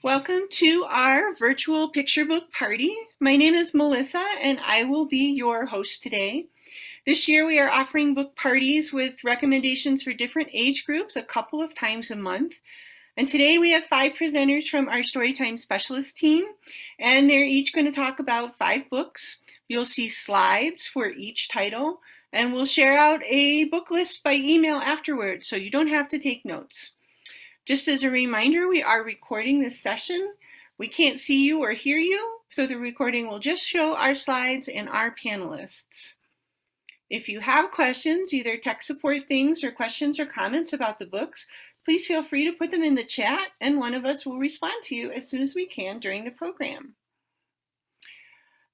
Welcome to our virtual picture book party. My name is Melissa and I will be your host today. This year we are offering book parties with recommendations for different age groups a couple of times a month. And today we have 5 presenters from our Storytime Specialist team, and they're each going to talk about 5 books. You'll see slides for each title, and we'll share out a book list by email afterwards, so you don't have to take notes. Just as a reminder, we are recording this session. We can't see you or hear you, so the recording will just show our slides and our panelists. If you have questions, either tech support things or questions or comments about the books, please feel free to put them in the chat and one of us will respond to you as soon as we can during the program.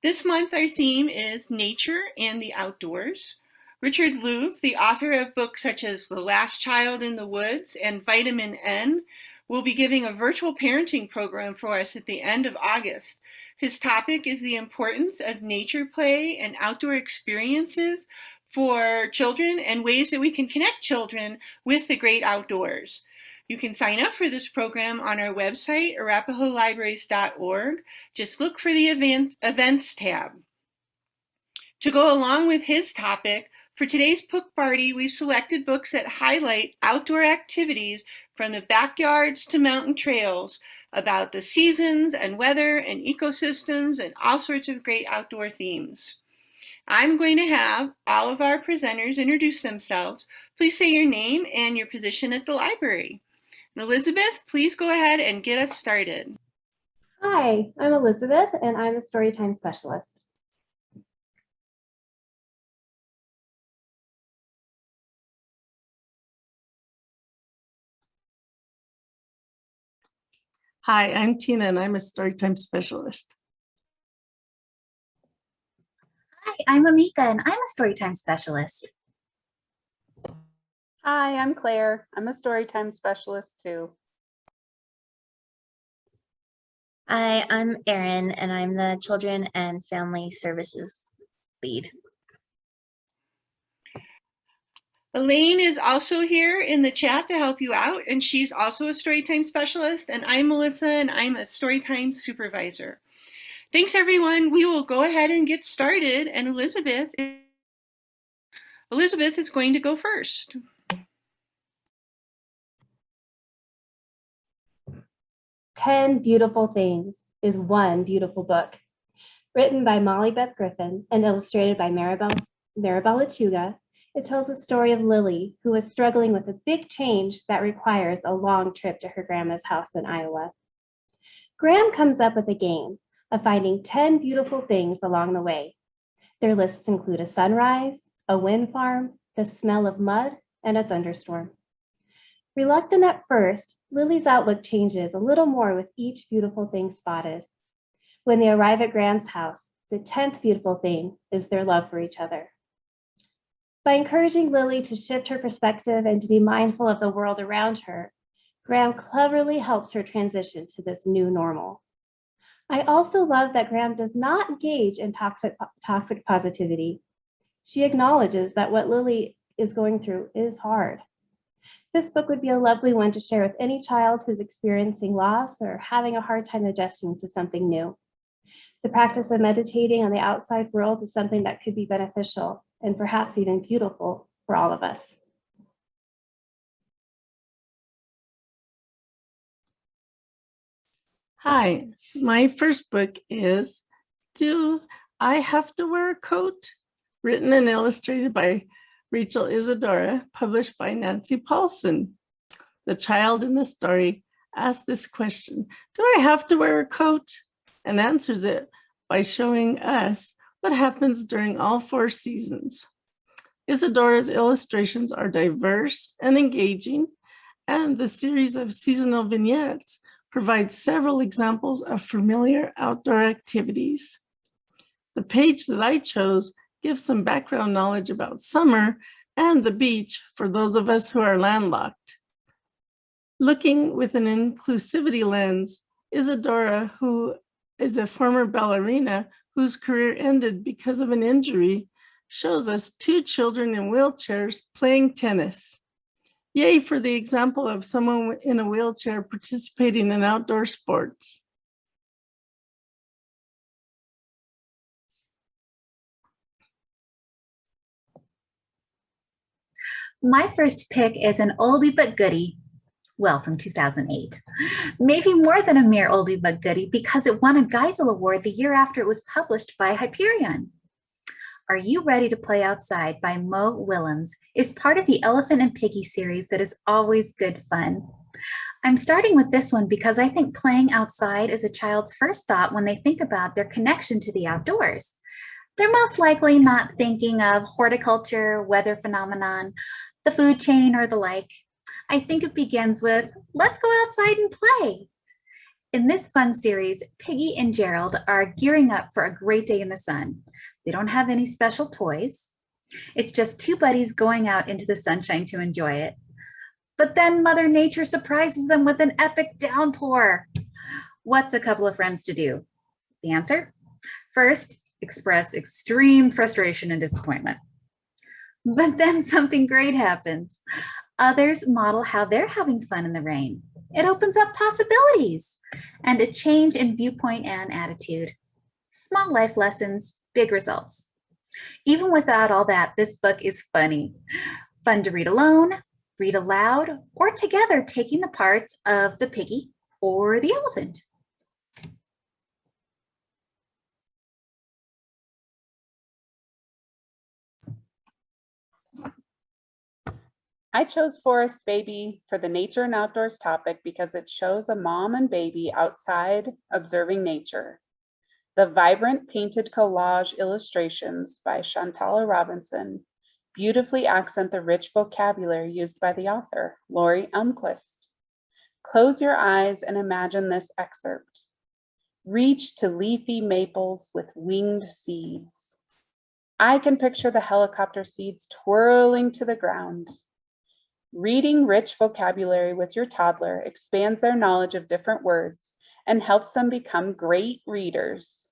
This month our theme is nature and the outdoors. Richard Louv, the author of books such as The Last Child in the Woods and Vitamin N, will be giving a virtual parenting program for us at the end of August. His topic is the importance of nature play and outdoor experiences for children and ways that we can connect children with the great outdoors. You can sign up for this program on our website, arapahoelibraries.org. Just look for the events tab. To go along with his topic, for today's book party, we've selected books that highlight outdoor activities from the backyards to mountain trails about the seasons and weather and ecosystems and all sorts of great outdoor themes. I'm going to have all of our presenters introduce themselves. Please say your name and your position at the library. And Elizabeth, please go ahead and get us started. Hi, I'm Elizabeth and I'm a Storytime Specialist. Hi, I'm Tina and I'm a Storytime Specialist. Hi, I'm Amika and I'm a Storytime Specialist. Hi, I'm Claire. I'm a Storytime Specialist too. Hi, I'm Erin and I'm the Children and Family Services Lead. Elaine is also here in the chat to help you out, and she's also a Storytime Specialist, and I'm Melissa, and I'm a Storytime Supervisor. Thanks, everyone. We will go ahead and get started, and Elizabeth is going to go first. "10 Beautiful Things" is one beautiful book. Written by Molly Beth Griffin and illustrated by Maribel Lechuga, it tells the story of Lily, who is struggling with a big change that requires a long trip to her grandma's house in Iowa. Graham comes up with a game of finding 10 beautiful things along the way. Their lists include a sunrise, a wind farm, the smell of mud, and a thunderstorm. Reluctant at first, Lily's outlook changes a little more with each beautiful thing spotted. When they arrive at Graham's house, the 10th beautiful thing is their love for each other. By encouraging Lily to shift her perspective and to be mindful of the world around her, Graham cleverly helps her transition to this new normal. I also love that Graham does not engage in toxic positivity. She acknowledges that what Lily is going through is hard. This book would be a lovely one to share with any child who's experiencing loss or having a hard time adjusting to something new. The practice of meditating on the outside world is something that could be beneficial and perhaps even beautiful for all of us. Hi, my first book is Do I Have to Wear a Coat? Written and illustrated by Rachel Isadora, published by Nancy Paulson. The child in the story asks this question, do I have to wear a coat? And answers it by showing us what happens during all 4 seasons. Isadora's illustrations are diverse and engaging, and the series of seasonal vignettes provides several examples of familiar outdoor activities. The page that I chose gives some background knowledge about summer and the beach for those of us who are landlocked. Looking with an inclusivity lens, Isadora, who is a former ballerina whose career ended because of an injury, shows us 2 children in wheelchairs playing tennis. Yay for the example of someone in a wheelchair participating in outdoor sports. My first pick is an oldie but goodie, well, from 2008. Maybe more than a mere oldie but goodie because it won a Geisel Award the year after it was published by Hyperion. Are You Ready to Play Outside by Mo Willems is part of the Elephant and Piggy series that is always good fun. I'm starting with this one because I think playing outside is a child's first thought when they think about their connection to the outdoors. They're most likely not thinking of horticulture, weather phenomenon, the food chain, or the like. I think it begins with, let's go outside and play. In this fun series, Piggy and Gerald are gearing up for a great day in the sun. They don't have any special toys. It's just two buddies going out into the sunshine to enjoy it. But then Mother Nature surprises them with an epic downpour. What's a couple of friends to do? The answer? First, express extreme frustration and disappointment. But then something great happens. Others model how they're having fun in the rain. It opens up possibilities and a change in viewpoint and attitude. Small life lessons, big results. Even without all that, this book is funny. Fun to read alone, read aloud, or together taking the parts of the piggy or the elephant. I chose Forest Baby for the nature and outdoors topic because it shows a mom and baby outside observing nature. The vibrant painted collage illustrations by Shantala Robinson beautifully accent the rich vocabulary used by the author, Lori Elmquist. Close your eyes and imagine this excerpt. Reach to leafy maples with winged seeds. I can picture the helicopter seeds twirling to the ground. Reading rich vocabulary with your toddler expands their knowledge of different words and helps them become great readers.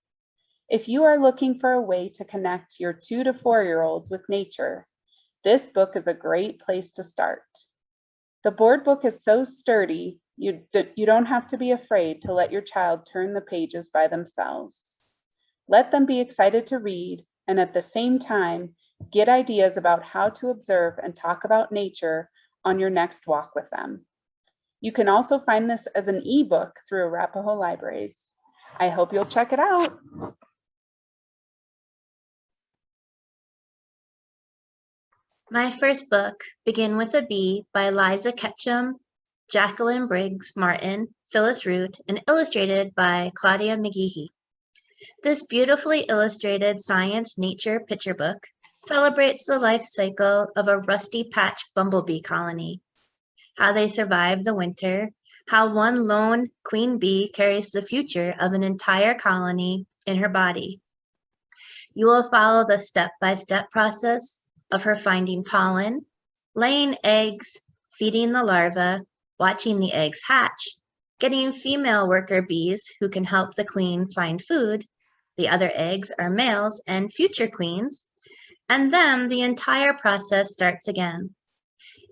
If you are looking for a way to connect your 2 to 4-year-olds with nature, this book is a great place to start. The board book is so sturdy, you don't have to be afraid to let your child turn the pages by themselves. Let them be excited to read and at the same time, get ideas about how to observe and talk about nature on your next walk with them. You can also find this as an ebook through Arapahoe Libraries. I hope you'll check it out. My first book, Begin with a Bee by Liza Ketchum, Jacqueline Briggs Martin, Phyllis Root, and illustrated by Claudia McGeehee. This beautifully illustrated science nature picture book celebrates the life cycle of a rusty patch bumblebee colony, how they survive the winter, how one lone queen bee carries the future of an entire colony in her body. You will follow the step-by-step process of her finding pollen, laying eggs, feeding the larva, watching the eggs hatch, getting female worker bees who can help the queen find food. The other eggs are males and future queens, and then the entire process starts again.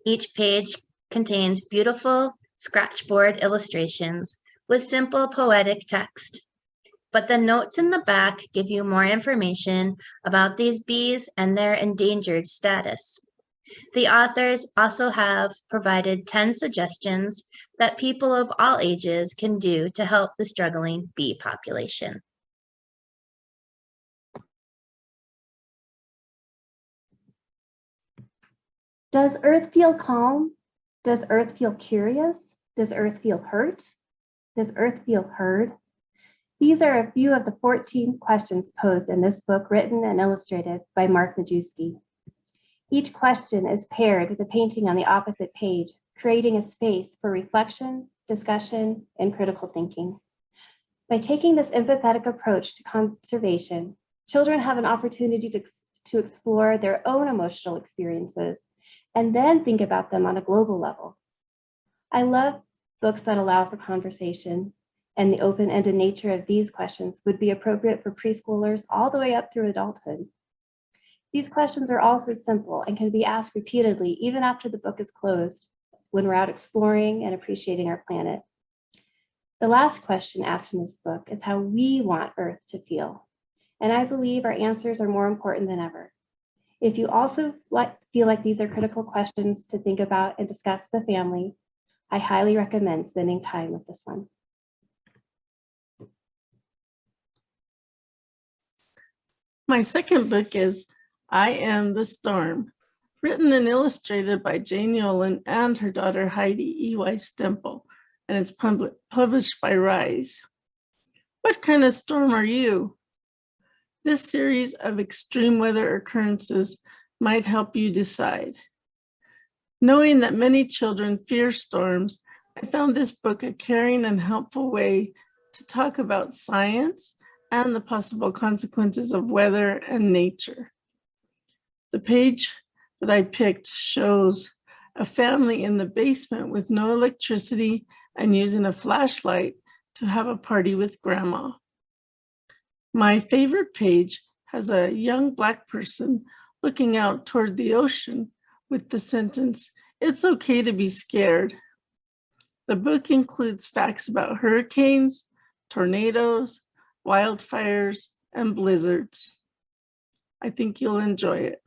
Each page contains beautiful scratchboard illustrations with simple poetic text. But the notes in the back give you more information about these bees and their endangered status. The authors also have provided 10 suggestions that people of all ages can do to help the struggling bee population. Does Earth feel calm? Does Earth feel curious? Does Earth feel hurt? Does Earth feel heard? These are a few of the 14 questions posed in this book written and illustrated by Mark Majewski. Each question is paired with a painting on the opposite page, creating a space for reflection, discussion, and critical thinking. By taking this empathetic approach to conservation, children have an opportunity to explore their own emotional experiences and then think about them on a global level. I love books that allow for conversation, and the open-ended nature of these questions would be appropriate for preschoolers all the way up through adulthood. These questions are also simple and can be asked repeatedly even after the book is closed when we're out exploring and appreciating our planet. The last question asked in this book is how we want Earth to feel. And I believe our answers are more important than ever. If you also feel like these are critical questions to think about and discuss as a family, I highly recommend spending time with this one. My second book is I Am the Storm, written and illustrated by Jane Yolen and her daughter Heidi E.Y. Stemple, and it's published by Rise. What kind of storm are you? This series of extreme weather occurrences might help you decide. Knowing that many children fear storms, I found this book a caring and helpful way to talk about science and the possible consequences of weather and nature. The page that I picked shows a family in the basement with no electricity and using a flashlight to have a party with grandma. My favorite page has a young Black person looking out toward the ocean with the sentence, "It's okay to be scared." The book includes facts about hurricanes, tornadoes, wildfires, and blizzards. I think you'll enjoy it.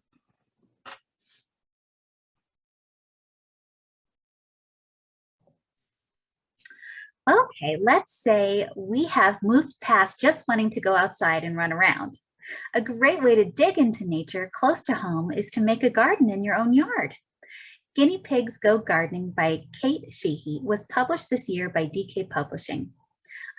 Okay, let's say we have moved past just wanting to go outside and run around. A great way to dig into nature close to home is to make a garden in your own yard. Guinea Pigs Go Gardening by Kate Sheehy was published this year by DK Publishing.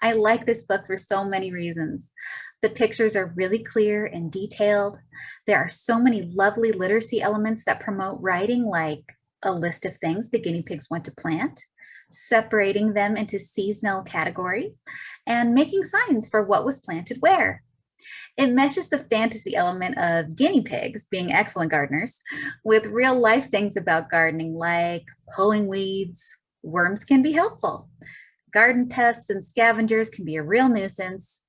I like this book for so many reasons. The pictures are really clear and detailed. There are so many lovely literacy elements that promote writing, like a list of things the guinea pigs want to plant, separating them into seasonal categories, and making signs for what was planted where. It meshes the fantasy element of guinea pigs being excellent gardeners with real life things about gardening, like pulling weeds. Worms can be helpful. Garden pests and scavengers can be a real nuisance,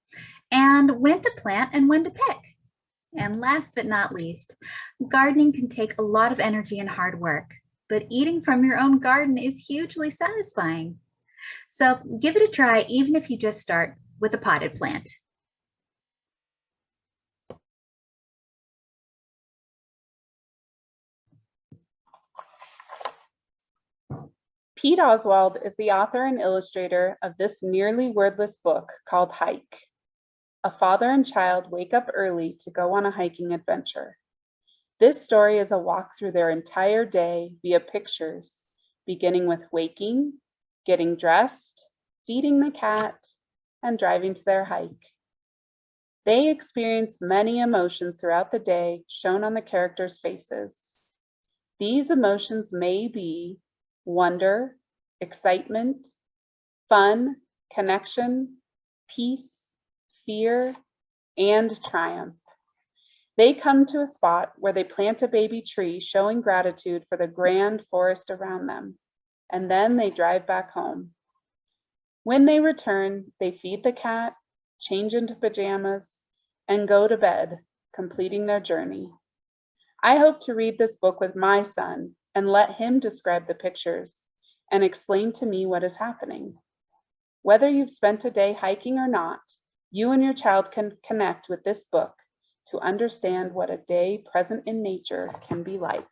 and when to plant and when to pick. And last but not least, gardening can take a lot of energy and hard work, but eating from your own garden is hugely satisfying. So give it a try, even if you just start with a potted plant. Pete Oswald is the author and illustrator of this nearly wordless book called Hike. A father and child wake up early to go on a hiking adventure. This story is a walk through their entire day via pictures, beginning with waking, getting dressed, feeding the cat, and driving to their hike. They experience many emotions throughout the day shown on the characters' faces. These emotions may be wonder, excitement, fun, connection, peace, fear, and triumph. They come to a spot where they plant a baby tree showing gratitude for the grand forest around them, and then they drive back home. When they return, they feed the cat, change into pajamas, and go to bed, completing their journey. I hope to read this book with my son and let him describe the pictures and explain to me what is happening. Whether you've spent a day hiking or not, you and your child can connect with this book to understand what a day present in nature can be like.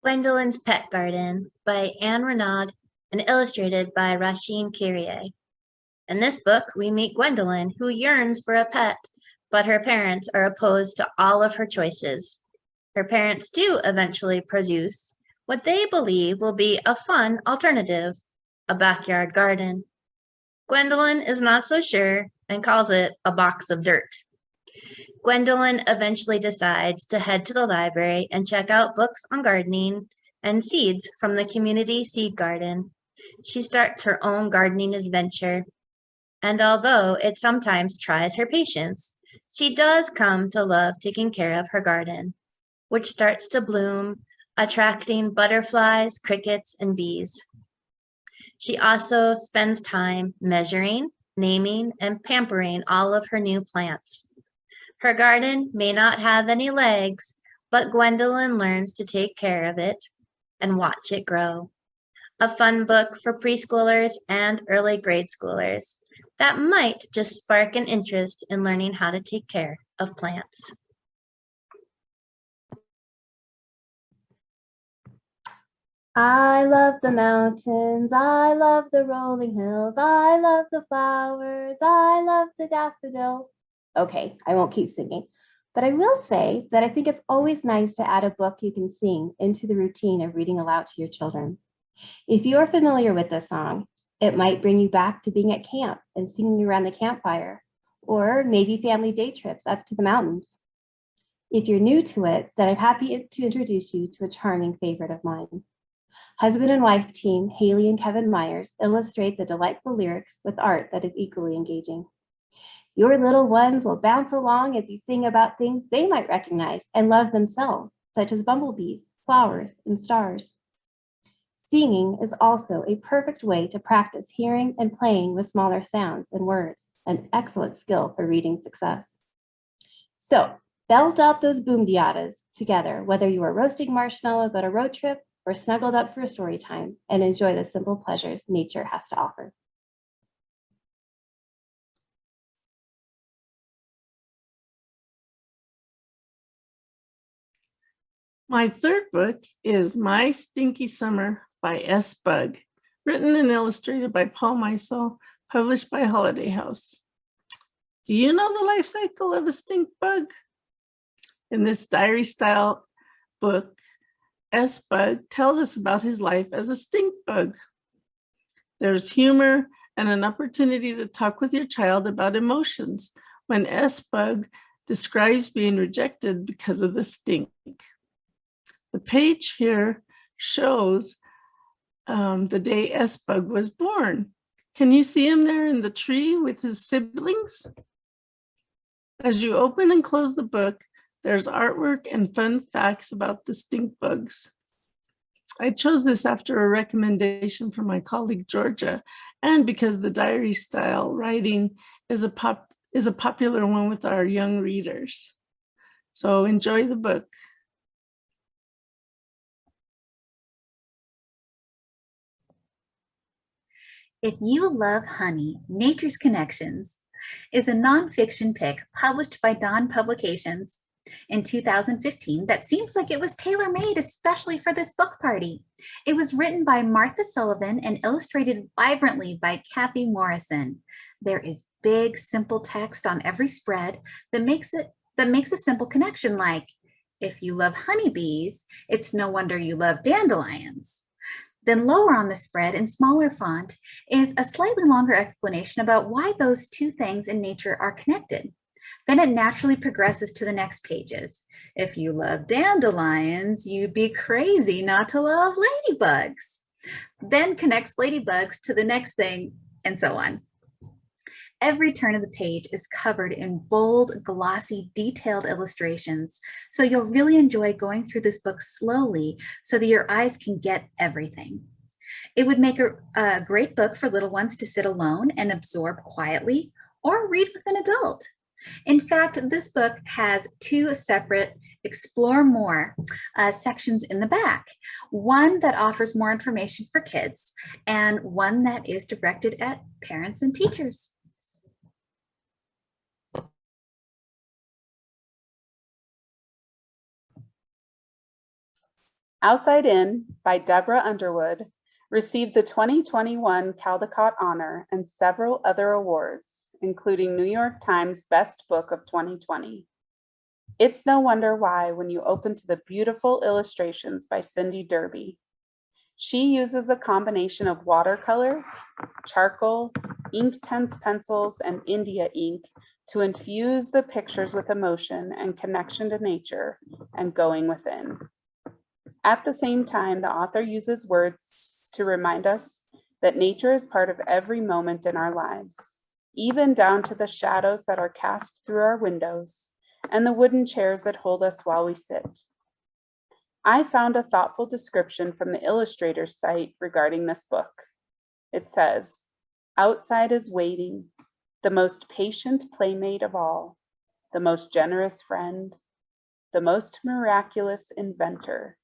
Gwendolyns Pet Garden by Anne Renaud and illustrated by Rasheen Kyrie. In this book, we meet Gwendolyn, who yearns for a pet, but her parents are opposed to all of her choices. Her parents do eventually produce what they believe will be a fun alternative, a backyard garden. Gwendolyn is not so sure and calls it a box of dirt. Gwendolyn eventually decides to head to the library and check out books on gardening and seeds from the community seed garden. She starts her own gardening adventure, and although it sometimes tries her patience, she does come to love taking care of her garden, which starts to bloom, attracting butterflies, crickets, and bees. She also spends time measuring, naming, and pampering all of her new plants. Her garden may not have any legs, but Gwendolyn learns to take care of it and watch it grow. A fun book for preschoolers and early grade schoolers that might just spark an interest in learning how to take care of plants. I love the mountains, I love the rolling hills, I love the flowers, I love the daffodils. Okay, I won't keep singing, but I will say that I think it's always nice to add a book you can sing into the routine of reading aloud to your children. If you are familiar with this song, it might bring you back to being at camp and singing around the campfire, or maybe family day trips up to the mountains. If you're new to it, then I'm happy to introduce you to a charming favorite of mine. Husband and wife team Haley and Kevin Myers illustrate the delightful lyrics with art that is equally engaging. Your little ones will bounce along as you sing about things they might recognize and love themselves, such as bumblebees, flowers, and stars. Singing is also a perfect way to practice hearing and playing with smaller sounds and words, an excellent skill for reading success. So, belt out those boom-diatas together, whether you are roasting marshmallows at a road trip or snuggled up for a story time, and enjoy the simple pleasures nature has to offer. My third book is My Stinky Summer by S. Bug, written and illustrated by Paul Meisel, published by Holiday House. Do you know the life cycle of a stink bug? In this diary-style book, S. Bug tells us about his life as a stink bug. There's humor and an opportunity to talk with your child about emotions when S. Bug describes being rejected because of the stink. The page here shows the day S. Bug was born. Can you see him there in the tree with his siblings? As you open and close the book, there's artwork and fun facts about the stink bugs. I chose this after a recommendation from my colleague Georgia, and because the diary style writing is a popular one with our young readers. So enjoy the book. If You Love Honey, Nature's Connections is a nonfiction pick published by Dawn Publications in 2015 that seems like it was tailor-made especially for this book party. It was written by Martha Sullivan and illustrated vibrantly by Kathy Morrison. There is big, simple text on every spread that makes a simple connection, like, if you love honeybees, it's no wonder you love dandelions. Then lower on the spread in smaller font is a slightly longer explanation about why those two things in nature are connected. Then it naturally progresses to the next pages. If you love dandelions, you'd be crazy not to love ladybugs. Then connects ladybugs to the next thing, and so on. Every turn of the page is covered in bold, glossy, detailed illustrations, so you'll really enjoy going through this book slowly so that your eyes can get everything. It would make a great book for little ones to sit alone and absorb quietly, or read with an adult. In fact, this book has two separate Explore More sections in the back, one that offers more information for kids and one that is directed at parents and teachers. Outside In by Deborah Underwood received the 2021 Caldecott Honor and several other awards, including New York Times Best Book of 2020. It's no wonder why when you open to the beautiful illustrations by Cindy Derby. She uses a combination of watercolor, charcoal, Inktense pencils, and India ink to infuse the pictures with emotion and connection to nature and going within. At the same time, the author uses words to remind us that nature is part of every moment in our lives, even down to the shadows that are cast through our windows and the wooden chairs that hold us while we sit. I found a thoughtful description from the illustrator's site regarding this book. It says, "Outside is waiting, the most patient playmate of all, the most generous friend, the most miraculous inventor.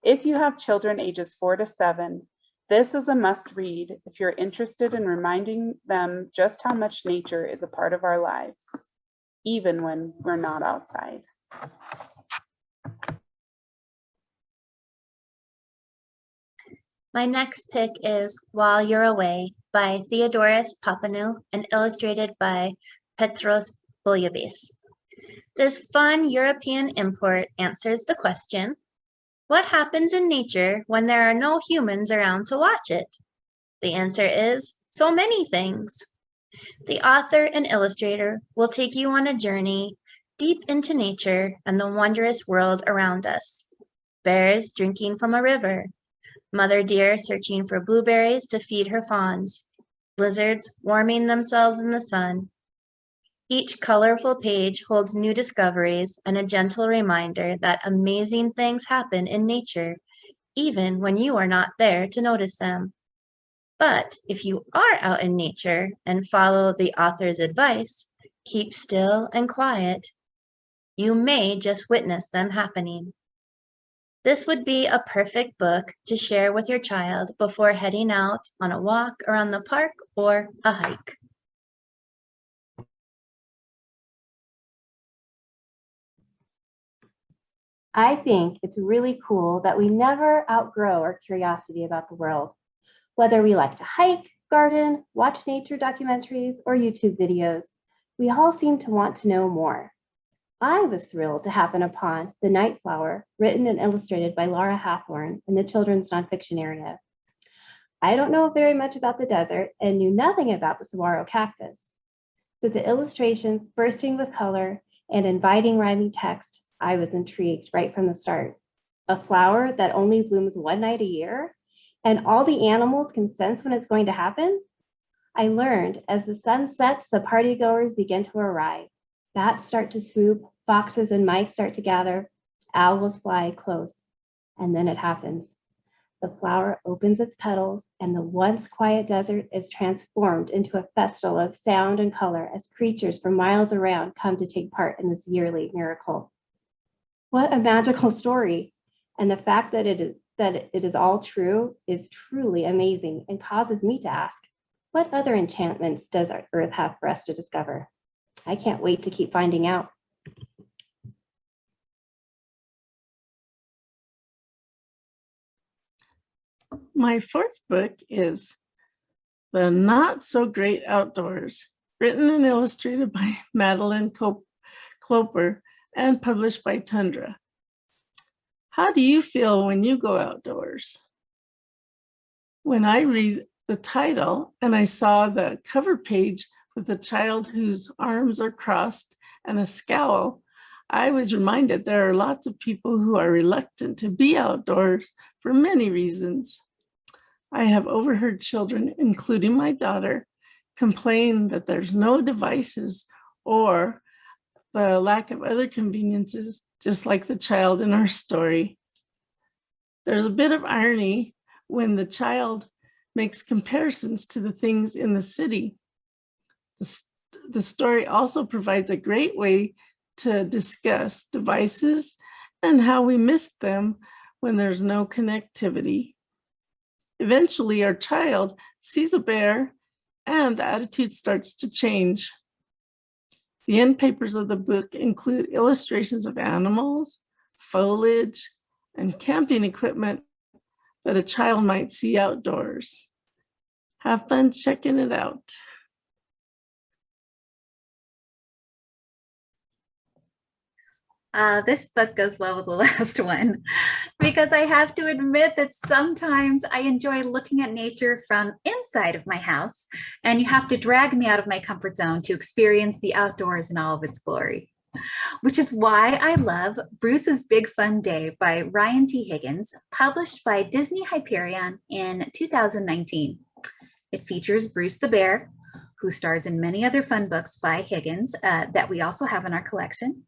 If you have children ages 4 to 7, this is a must read if you're interested in reminding them just how much nature is a part of our lives, even when we're not outside. My next pick is While You're Away by Theodoros Papanou and illustrated by Petros Bouillabaisse. This fun European import answers the question, what happens in nature when there are no humans around to watch it? The answer is so many things. The author and illustrator will take you on a journey deep into nature and the wondrous world around us. Bears drinking from a river, mother deer searching for blueberries to feed her fawns, lizards warming themselves in the sun. Each colorful page holds new discoveries and a gentle reminder that amazing things happen in nature, even when you are not there to notice them. But if you are out in nature and follow the author's advice, keep still and quiet, you may just witness them happening. This would be a perfect book to share with your child before heading out on a walk around the park or a hike. I think it's really cool that we never outgrow our curiosity about the world. Whether we like to hike, garden, watch nature documentaries, or YouTube videos, we all seem to want to know more. I was thrilled to happen upon The Night Flower, written and illustrated by Laura Hathorn in the children's nonfiction area. I don't know very much about the desert and knew nothing about the saguaro cactus. So the illustrations bursting with color and inviting rhyming text, I was intrigued right from the start. A flower that only blooms one night a year, and all the animals can sense when it's going to happen? I learned as the sun sets, the partygoers begin to arrive. Bats start to swoop, foxes and mice start to gather, owls fly close, and then it happens. The flower opens its petals, and the once quiet desert is transformed into a festival of sound and color as creatures from miles around come to take part in this yearly miracle. What a magical story. And the fact that it is all true is truly amazing and causes me to ask, what other enchantments does our earth have for us to discover? I can't wait to keep finding out. My fourth book is The Not So Great Outdoors, written and illustrated by Madeline Cloper and published by Tundra. How do you feel when you go outdoors? When I read the title and I saw the cover page with a child whose arms are crossed and a scowl, I was reminded there are lots of people who are reluctant to be outdoors for many reasons. I have overheard children, including my daughter, complain that there's no devices or the lack of other conveniences, just like the child in our story. There's a bit of irony when the child makes comparisons to the things in the city. The story also provides a great way to discuss devices and how we miss them when there's no connectivity. Eventually, our child sees a bear and the attitude starts to change. The end papers of the book include illustrations of animals, foliage, and camping equipment that a child might see outdoors. Have fun checking it out. This book goes well with the last one because I have to admit that sometimes I enjoy looking at nature from inside of my house, and you have to drag me out of my comfort zone to experience the outdoors in all of its glory, which is why I love Bruce's Big Fun Day by Ryan T. Higgins, published by Disney Hyperion in 2019. It features Bruce the Bear, who stars in many other fun books by Higgins that we also have in our collection.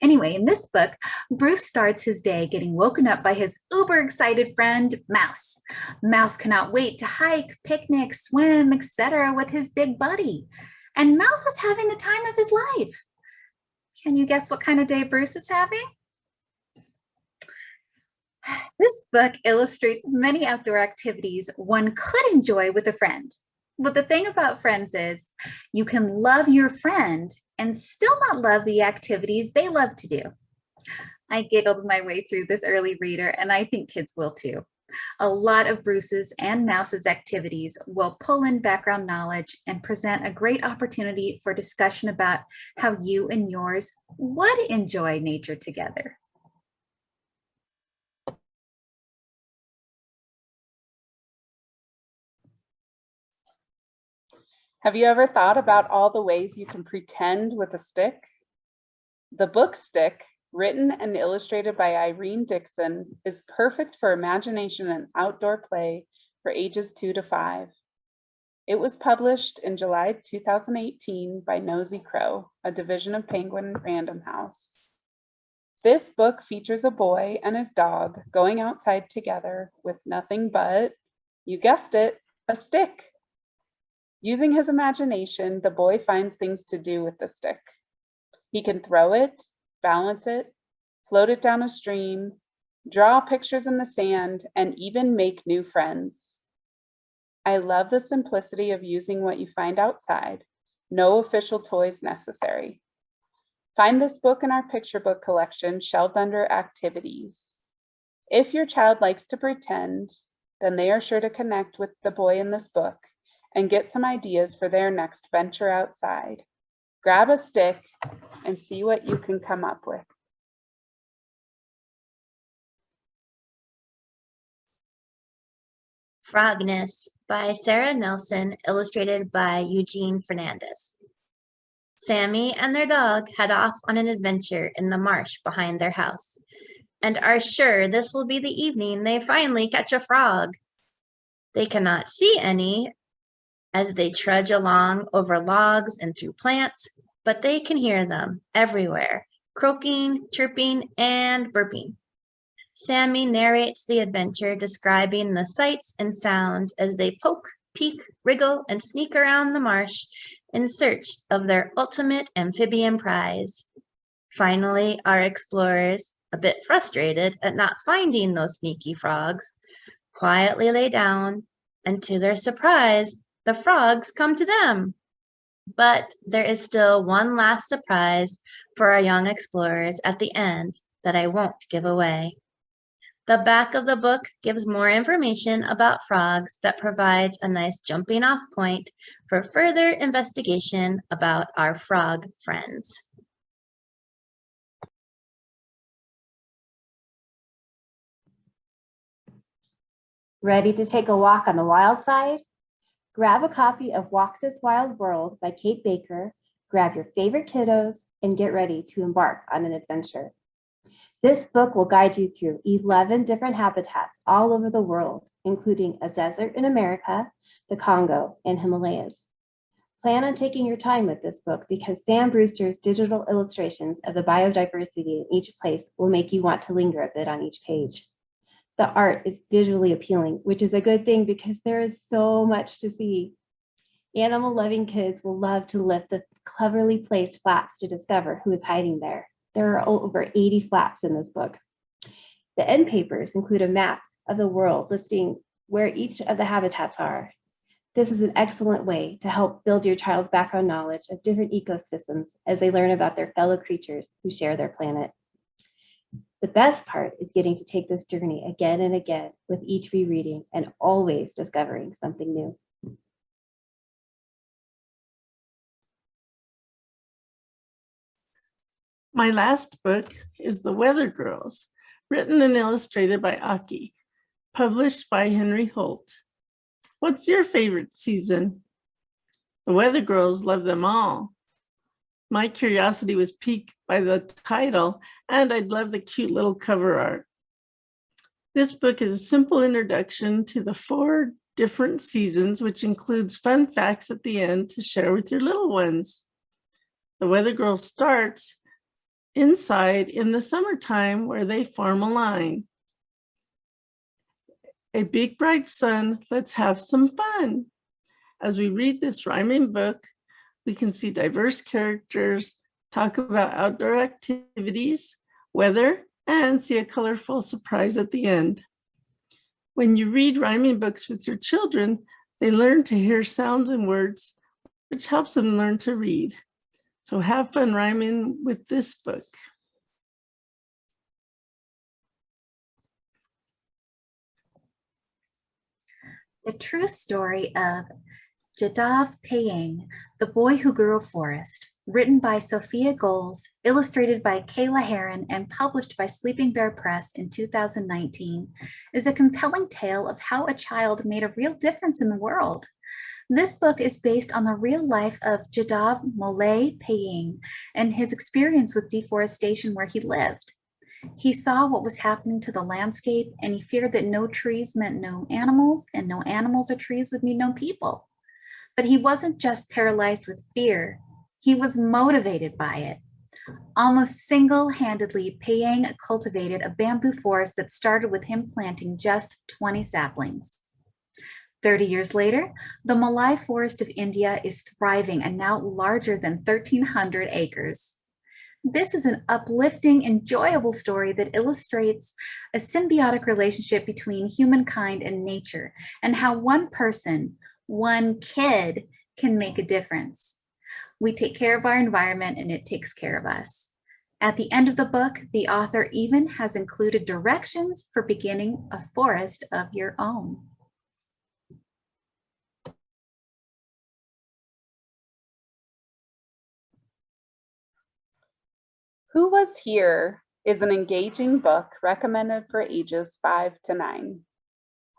Anyway, in this book, Bruce starts his day getting woken up by his uber excited friend, Mouse. Mouse cannot wait to hike, picnic, swim, etc. with his big buddy. And Mouse is having the time of his life. Can you guess what kind of day Bruce is having? This book illustrates many outdoor activities one could enjoy with a friend. But the thing about friends is you can love your friend and still not love the activities they love to do. I giggled my way through this early reader, and I think kids will too. A lot of Bruce's and Mouse's activities will pull in background knowledge and present a great opportunity for discussion about how you and yours would enjoy nature together. Have you ever thought about all the ways you can pretend with a stick? The book Stick, written and illustrated by Irene Dixon, is perfect for imagination and outdoor play for ages 2 to 5. It was published in July 2018 by Nosy Crow, a division of Penguin Random House. This book features a boy and his dog going outside together with nothing but, you guessed it, a stick. Using his imagination, the boy finds things to do with the stick. He can throw it, balance it, float it down a stream, draw pictures in the sand, and even make new friends. I love the simplicity of using what you find outside. No official toys necessary. Find this book in our picture book collection shelved under activities. If your child likes to pretend, then they are sure to connect with the boy in this book and get some ideas for their next venture outside. Grab a stick and see what you can come up with. Frogness by Sarah Nelson, illustrated by Eugene Fernandez. Sammy and their dog head off on an adventure in the marsh behind their house and are sure this will be the evening they finally catch a frog. They cannot see any as they trudge along over logs and through plants, but they can hear them everywhere, croaking, chirping, and burping. Sammy narrates the adventure, describing the sights and sounds as they poke, peek, wriggle, and sneak around the marsh in search of their ultimate amphibian prize. Finally, our explorers, a bit frustrated at not finding those sneaky frogs, quietly lay down, and to their surprise, the frogs come to them. But there is still one last surprise for our young explorers at the end that I won't give away. The back of the book gives more information about frogs that provides a nice jumping off point for further investigation about our frog friends. Ready to take a walk on the wild side? Grab a copy of Walk This Wild World by Kate Baker, grab your favorite kiddos, and get ready to embark on an adventure. This book will guide you through 11 different habitats all over the world, including a desert in America, the Congo, and Himalayas. Plan on taking your time with this book because Sam Brewster's digital illustrations of the biodiversity in each place will make you want to linger a bit on each page. The art is visually appealing, which is a good thing because there is so much to see. Animal-loving kids will love to lift the cleverly placed flaps to discover who is hiding there. There are over 80 flaps in this book. The end papers include a map of the world listing where each of the habitats are. This is an excellent way to help build your child's background knowledge of different ecosystems as they learn about their fellow creatures who share their planet. The best part is getting to take this journey again and again with each rereading and always discovering something new. My last book is The Weather Girls, written and illustrated by Aki, published by Henry Holt. What's your favorite season? The Weather Girls love them all. My curiosity was piqued by the title, and I'd love the cute little cover art. This book is a simple introduction to the 4 different seasons, which includes fun facts at the end to share with your little ones. The Weather Girl starts inside in the summertime where they form a line. A big bright sun, let's have some fun. As we read this rhyming book, we can see diverse characters talk about outdoor activities, weather, and see a colorful surprise at the end. When you read rhyming books with your children, they learn to hear sounds and words, which helps them learn to read. So have fun rhyming with this book. The true story of Jadav Paying, The Boy Who Grew a Forest, written by Sophia Goals, illustrated by Kayla Heron, and published by Sleeping Bear Press in 2019, is a compelling tale of how a child made a real difference in the world. This book is based on the real life of Jadav Molay Paying and his experience with deforestation where he lived. He saw what was happening to the landscape, and he feared that no trees meant no animals, and no animals or trees would mean no people. But he wasn't just paralyzed with fear, he was motivated by it. Almost single-handedly, Payang cultivated a bamboo forest that started with him planting just 20 saplings. 30 years later, the Malay Forest of India is thriving and now larger than 1,300 acres. This is an uplifting, enjoyable story that illustrates a symbiotic relationship between humankind and nature, and how one person, one kid, can make a difference. We take care of our environment and it takes care of us. At the end of the book, the author even has included directions for beginning a forest of your own. Who Was Here is an engaging book recommended for ages 5 to 9.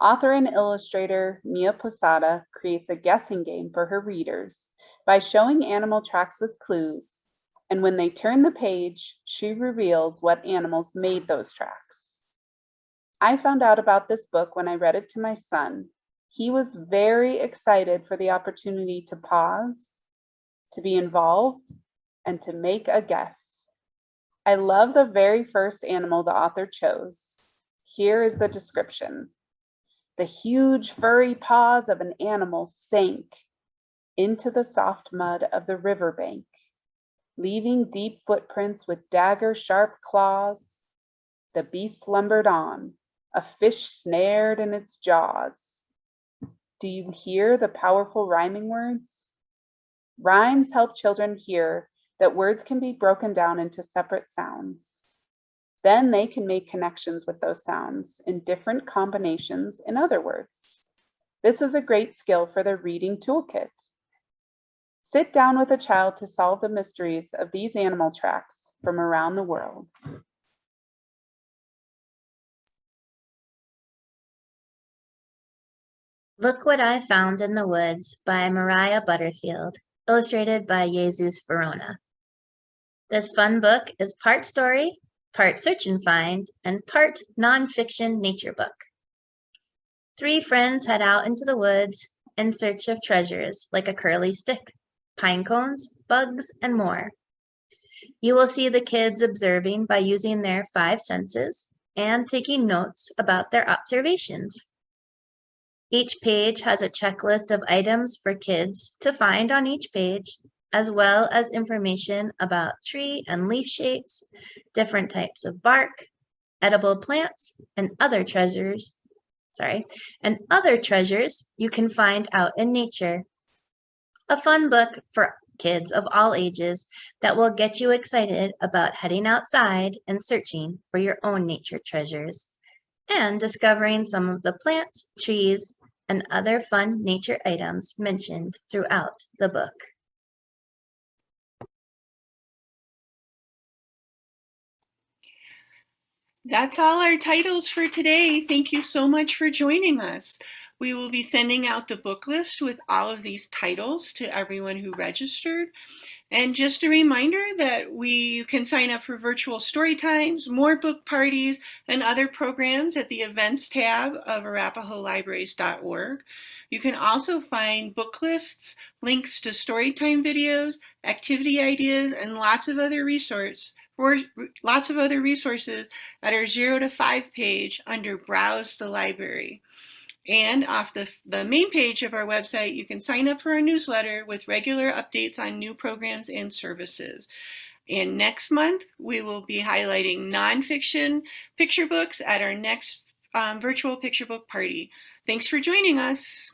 Author and illustrator Mia Posada creates a guessing game for her readers by showing animal tracks with clues, and when they turn the page, she reveals what animals made those tracks. I found out about this book when I read it to my son. He was very excited for the opportunity to pause, to be involved, and to make a guess. I love the very first animal the author chose. Here is the description. The huge furry paws of an animal sank into the soft mud of the riverbank, leaving deep footprints with dagger-sharp claws. The beast lumbered on, a fish snared in its jaws. Do you hear the powerful rhyming words? Rhymes help children hear that words can be broken down into separate sounds. Then they can make connections with those sounds in different combinations in other words. This is a great skill for the reading toolkit. Sit down with a child to solve the mysteries of these animal tracks from around the world. Look What I Found in the Woods by Mariah Butterfield, illustrated by Jesus Verona. This fun book is part story, part search and find, and part nonfiction nature book. 3 friends head out into the woods in search of treasures like a curly stick, pine cones, bugs, and more. You will see the kids observing by using their 5 senses and taking notes about their observations. Each page has a checklist of items for kids to find on each page, as well as information about tree and leaf shapes, different types of bark, edible plants, and other treasures you can find out in nature. A fun book for kids of all ages that will get you excited about heading outside and searching for your own nature treasures and discovering some of the plants, trees, and other fun nature items mentioned throughout the book. That's all our titles for today. Thank you so much for joining us. We will be sending out the book list with all of these titles to everyone who registered. And just a reminder that you can sign up for virtual story times, more book parties, and other programs at the events tab of arapahoelibraries.org. You can also find book lists, links to storytime videos, activity ideas, and lots of other resources at our 0 to 5 page under Browse the Library. And off the main page of our website, you can sign up for our newsletter with regular updates on new programs and services. And next month, we will be highlighting nonfiction picture books at our next virtual picture book party. Thanks for joining us.